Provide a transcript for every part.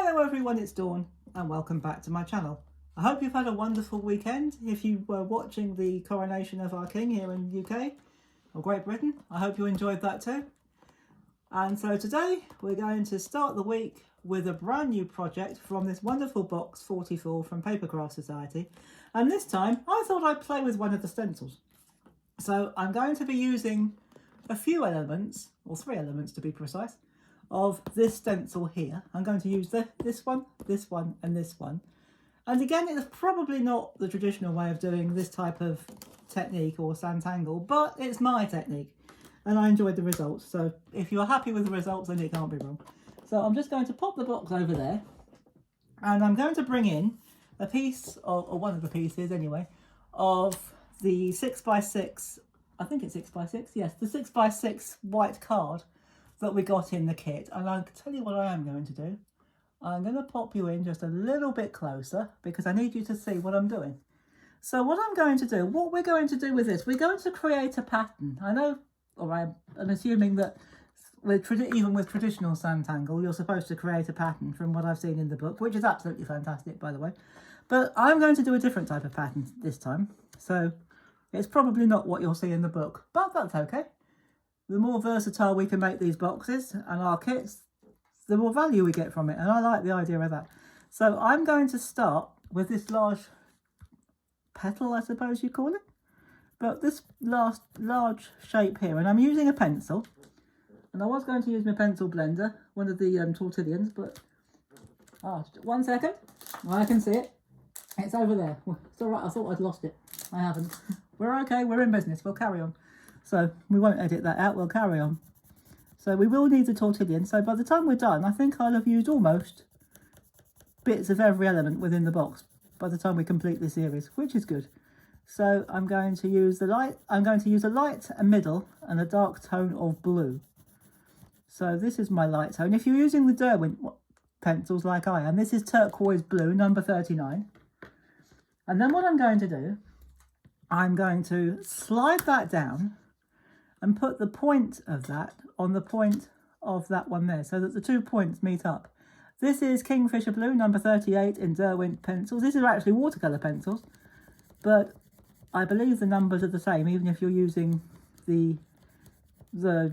Hello everyone, it's Dawn and welcome back to my channel. I hope you've had a wonderful weekend. If you were watching the coronation of our king here in the UK or Great Britain, I hope you enjoyed that too. And so today we're going to start the week with a brand new project from this wonderful box 44 from PAPERCRAFT Society. And this time I thought I'd play with one of the stencils. So I'm going to be using a few elements, or 3 elements to be precise, of this stencil here. I'm going to use this one and this one. And again, it's probably not the traditional way of doing this type of technique or Sanntangle, but it's my technique and I enjoyed the results. So if you're happy with the results, then it can't be wrong. So I'm just going to pop the box over there and I'm going to bring in a piece, or one of the pieces anyway, of the 6x6, I think it's 6x6, yes, the 6x6 white card that we got in the kit. And I'll tell you what I am going to do. I'm going to pop you in just a little bit closer because I need you to see what I'm doing. So what I'm going to do, what we're going to do with this, we're going to create a pattern. I know, or I'm assuming that even with traditional Sanntangle, you're supposed to create a pattern from what I've seen in the book, which is absolutely fantastic, by the way. But I'm going to do a different type of pattern this time. So it's probably not what you'll see in the book, but that's okay. The more versatile we can make these boxes and our kits, the more value we get from it. And I like the idea of that. So I'm going to start with this large petal, I suppose you call it. But this large shape here, and I'm using a pencil. And I was going to use my pencil blender, one of the tortillions, but... Oh, 1 second. Well, I can see it. It's over there. It's all right, I thought I'd lost it. I haven't. We're okay, we're in business, we'll carry on. So we won't edit that out, we'll carry on. So we will need the tortillion. So by the time we're done, I think I'll have used almost bits of every element within the box by the time we complete this series, which is good. So I'm going to use a light, a middle and a dark tone of blue. So this is my light tone. If you're using the Derwent pencils like I am, this is Turquoise Blue, number 39. And then what I'm going to do, I'm going to slide that down and put the point of that on the point of that one there, so that the 2 points meet up. This is Kingfisher Blue, number 38 in Derwent pencils. These are actually watercolour pencils, but I believe the numbers are the same, even if you're using the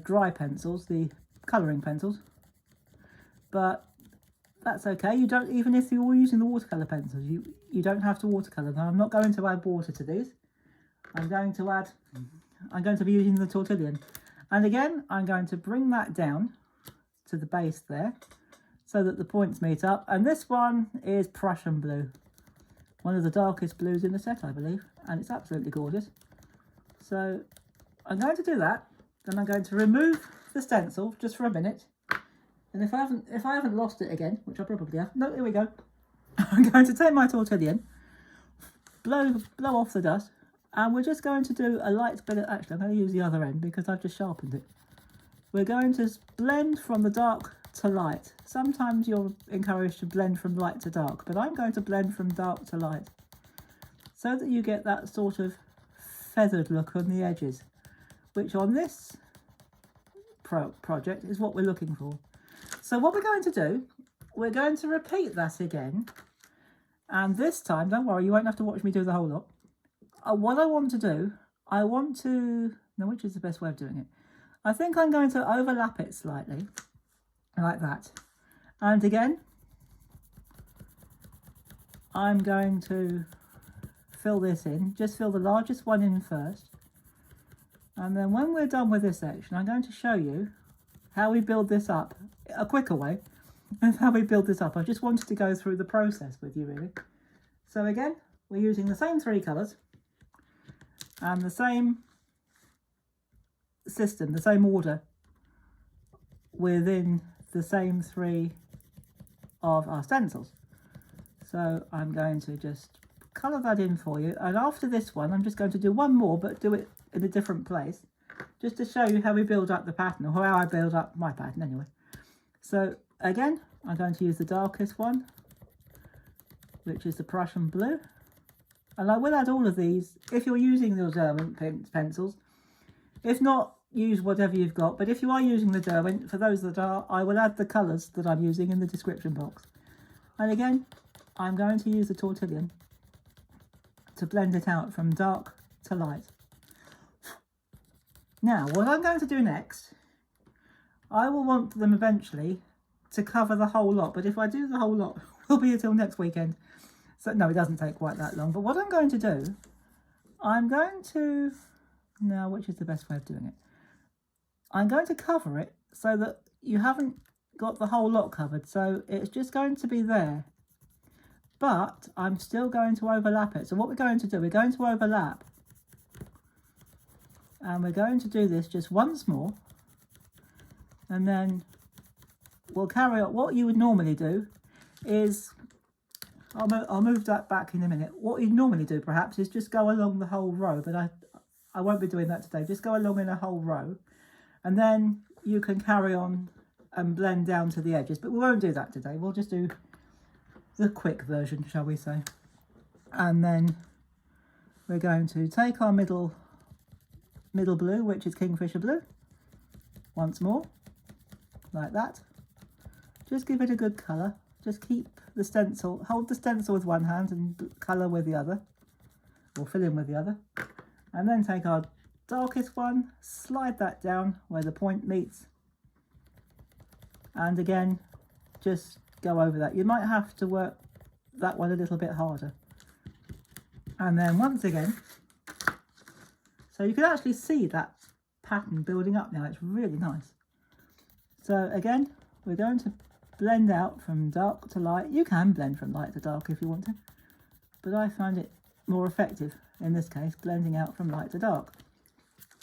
dry pencils, the colouring pencils. But that's okay. You don't, even if you're using the watercolour pencils, you don't have to watercolour them. I'm not going to add water to these. I'm going to be using the tortillion. And again, I'm going to bring that down to the base there so that the points meet up. And this one is Prussian Blue, one of the darkest blues in the set, I believe. And it's absolutely gorgeous. So I'm going to do that. Then I'm going to remove the stencil just for a minute. And if I haven't lost it again, which I probably have, no, here we go. I'm going to take my tortillion, blow off the dust, and we're just going to do a light bit of, actually I'm going to use the other end because I've just sharpened it. We're going to blend from the dark to light. Sometimes you're encouraged to blend from light to dark, but I'm going to blend from dark to light so that you get that sort of feathered look on the edges, which on this project is what we're looking for. So what we're going to do, we're going to repeat that again, and this time, don't worry, you won't have to watch me do the whole lot. What I want to do, now which is the best way of doing it? I think I'm going to overlap it slightly, like that. And again, I'm going to fill this in, just fill the largest one in first. And then when we're done with this section, I'm going to show you how we build this up, a quicker way of how we build this up. I just wanted to go through the process with you really. So again, we're using the same 3 colours and the same system, the same order within the same 3 of our stencils. So I'm going to just colour that in for you, and after this one I'm just going to do one more, but do it in a different place, just to show you how we build up the pattern, or how I build up my pattern anyway. So again, I'm going to use the darkest one, which is the Prussian Blue. And I will add all of these if you're using those Derwent pencils. If not, use whatever you've got, but if you are using the Derwent, for those that are, I will add the colours that I'm using in the description box. And again, I'm going to use the tortillon to blend it out from dark to light. Now, what I'm going to do next, I will want them eventually to cover the whole lot, but if I do the whole lot, we'll be until next weekend. So no, it doesn't take quite that long. But what I'm going to do, I'm going to, now which is the best way of doing it? I'm going to cover it so that you haven't got the whole lot covered. So it's just going to be there. But I'm still going to overlap it. So what we're going to do, we're going to overlap. And we're going to do this just once more. And then we'll carry on. What you would normally do is, I'll move that back in a minute. What you'd normally do perhaps is just go along the whole row, but I won't be doing that today. Just go along in a whole row. And then you can carry on and blend down to the edges. But we won't do that today. We'll just do the quick version, shall we say. And then we're going to take our middle blue, which is Kingfisher blue, once more, like that. Just give it a good colour. Just keep the stencil, hold the stencil with one hand and colour with the other, or fill in with the other. And then take our darkest one, slide that down where the point meets. And again, just go over that. You might have to work that one a little bit harder. And then once again, so you can actually see that pattern building up now. It's really nice. So again, we're going to blend out from dark to light. You can blend from light to dark if you want to, but I find it more effective in this case, blending out from light to dark.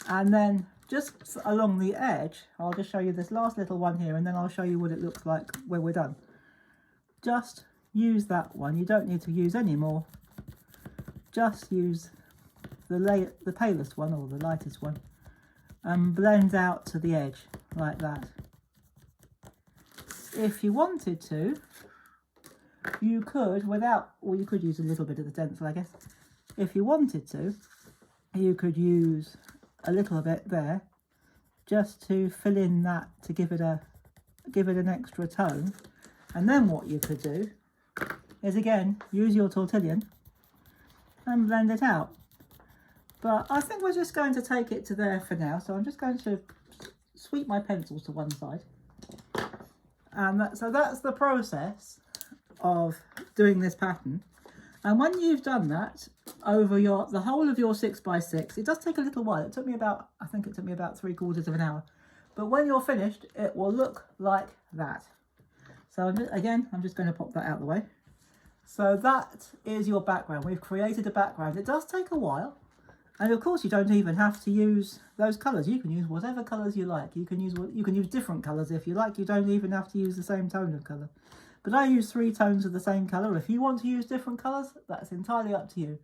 And then just along the edge, I'll just show you this last little one here, and then I'll show you what it looks like when we're done. Just use that one. You don't need to use any more. Just use the palest one or the lightest one and blend out to the edge like that. If you wanted to, you could you could use a little bit of the stencil, I guess. If you wanted to, you could use a little bit there just to fill in that, to give it an extra tone. And then what you could do is again use your tortillon and blend it out. But I think we're just going to take it to there for now, so I'm just going to sweep my pencils to one side. And so that's the process of doing this pattern. And when you've done that over the whole of your 6x6, it does take a little while. It took me about, I think it took me about 3/4 of an hour. But when you're finished, it will look like that. So I'm just going to pop that out of the way. So that is your background. We've created a background. It does take a while. And of course, you don't even have to use those colours. You can use whatever colours you like. You can use different colours if you like. You don't even have to use the same tone of colour. But I use 3 tones of the same colour. If you want to use different colours, that's entirely up to you.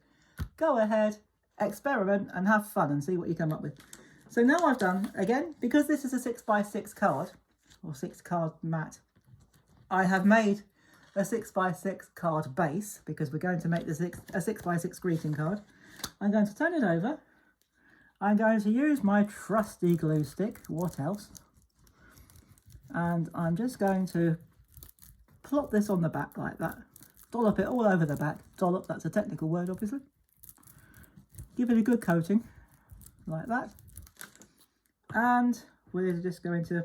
Go ahead, experiment and have fun and see what you come up with. So now I've done, again, because this is a 6x6 card, or 6 card mat, I have made a 6x6 card base, because we're going to make this a 6x6 greeting card. I'm going to turn it over. I'm going to use my trusty glue stick, what else? And I'm just going to plop this on the back like that. Dollop it all over the back. Dollop, that's a technical word obviously. Give it a good coating, like that. And we're just going to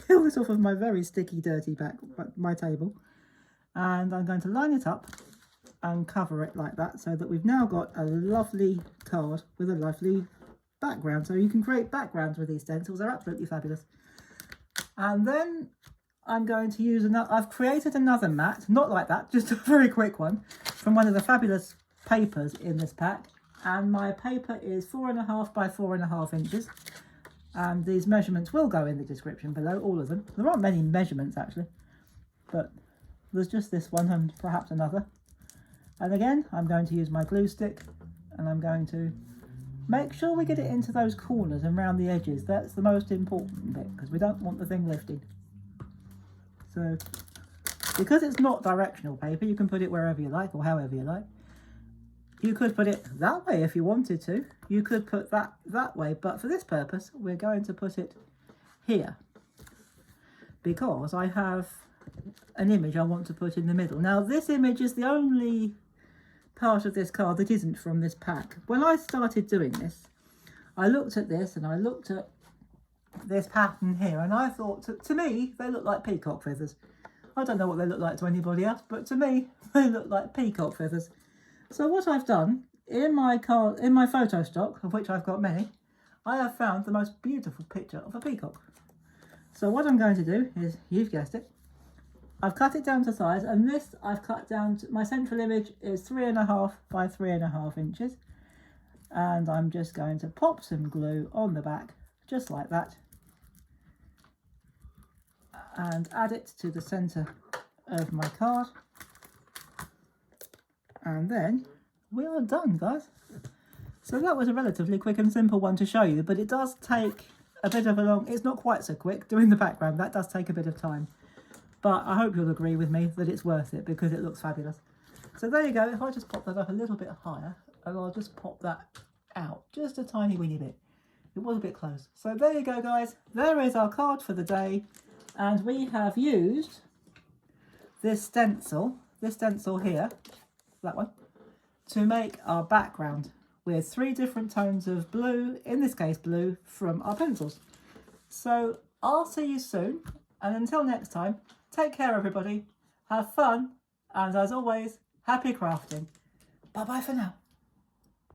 peel this off of my very sticky, dirty back, my table. And I'm going to line it up and cover it like that, so that we've now got a lovely card with a lovely background. So you can create backgrounds with these stencils. They're absolutely fabulous. And then I'm going to use I've created another mat, not like that, just a very quick one, from one of the fabulous papers in this pack. And my paper is 4.5 by 4.5 inches. And these measurements will go in the description below, all of them. There aren't many measurements actually, but there's just this one and perhaps another. And again, I'm going to use my glue stick, and I'm going to make sure we get it into those corners and around the edges. That's the most important bit, because we don't want the thing lifting. So, because it's not directional paper, you can put it wherever you like or however you like. You could put it that way if you wanted to. You could put that way, but for this purpose, we're going to put it here. Because I have an image I want to put in the middle. Now this image is the only part of this card that isn't from this pack. When I started doing this, I looked at this and I looked at this pattern here, and I thought, to me, they look like peacock feathers. I don't know what they look like to anybody else, but to me, they look like peacock feathers. So what I've done, in my photo stock, of which I've got many, I have found the most beautiful picture of a peacock. So what I'm going to do is, you've guessed it, I've cut it down to size, and this I've cut down to, my central image is 3.5 by 3.5 inches. And I'm just going to pop some glue on the back, just like that, and add it to the centre of my card. And then we are done, guys. So that was a relatively quick and simple one to show you, but it does take a bit of a long, it's not quite so quick doing the background, that does take a bit of time. But I hope you'll agree with me that it's worth it because it looks fabulous. So there you go, if I just pop that up a little bit higher, and I'll just pop that out just a tiny weeny bit. It was a bit close. So there you go, guys. There is our card for the day. And we have used this stencil here, that one, to make our background with 3 different tones of blue, in this case blue, from our pencils. So I'll see you soon. And until next time, take care, everybody. Have fun. And as always, happy crafting. Bye-bye for now.